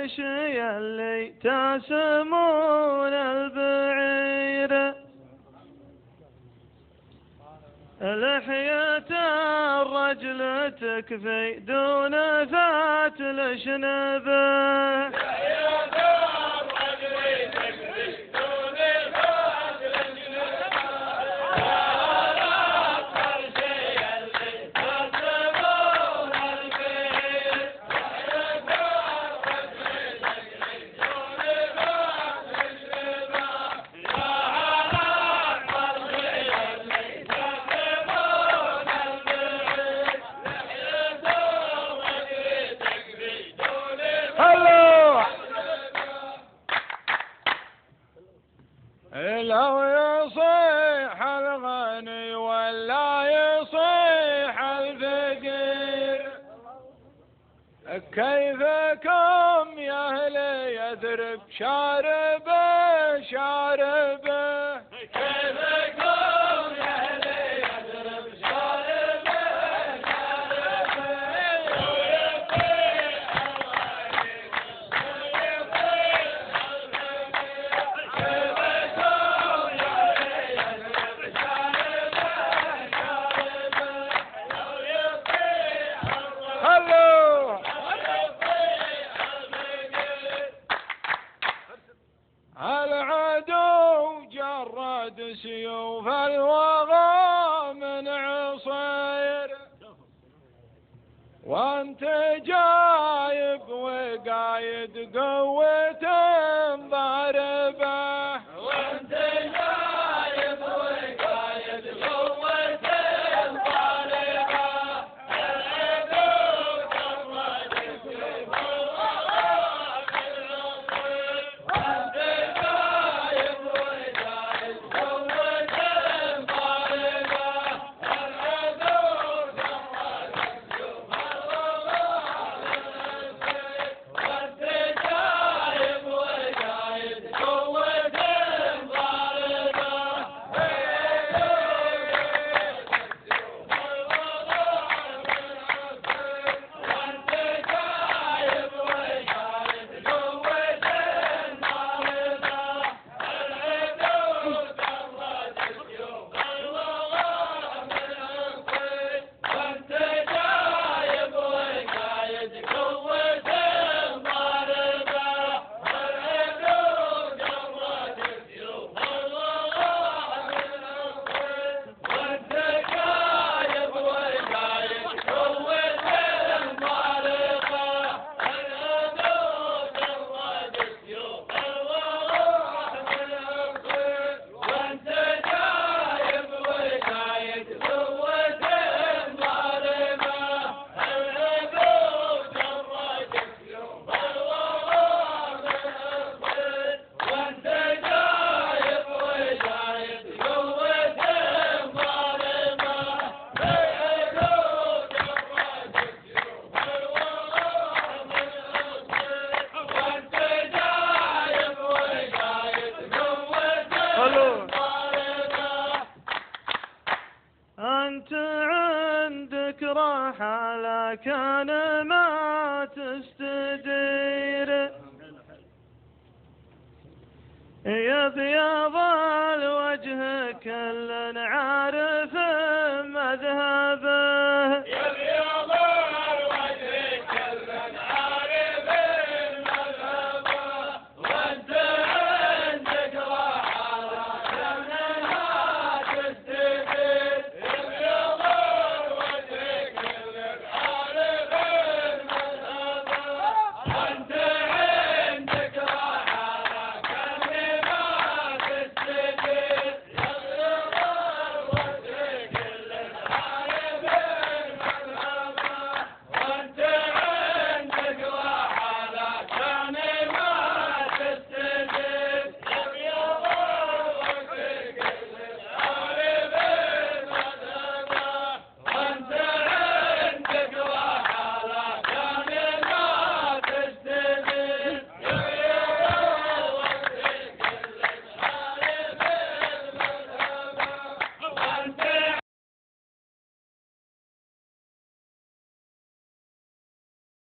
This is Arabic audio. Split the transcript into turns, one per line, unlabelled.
الشي اللي تسمون البعير، لحية الرجل تكفي دون فتل شنبه.
لو يصيح الغني ولا يصيح الفقير، كيفكم يا اهل يثرب شاربه شاربه، كيفكم يا اهل يثرب شاربه شاربه، لو يصيح الغني ويصيح الفقير، العدو جرد سيوف الوغى من عصير، وانت جايب وقايد قوة ضاربة، وانت جايب وقايد قوة ضاربة، العدو جرد سيوف الوغى من عصير، وانت جايب وقايد قوة ضاربة، العدو جرد سيوف الوغى من عصير، وانت جايب وقايد قوة
أنت عندك راحة لكن ما تستدير، يا بياض الوجه كل عارف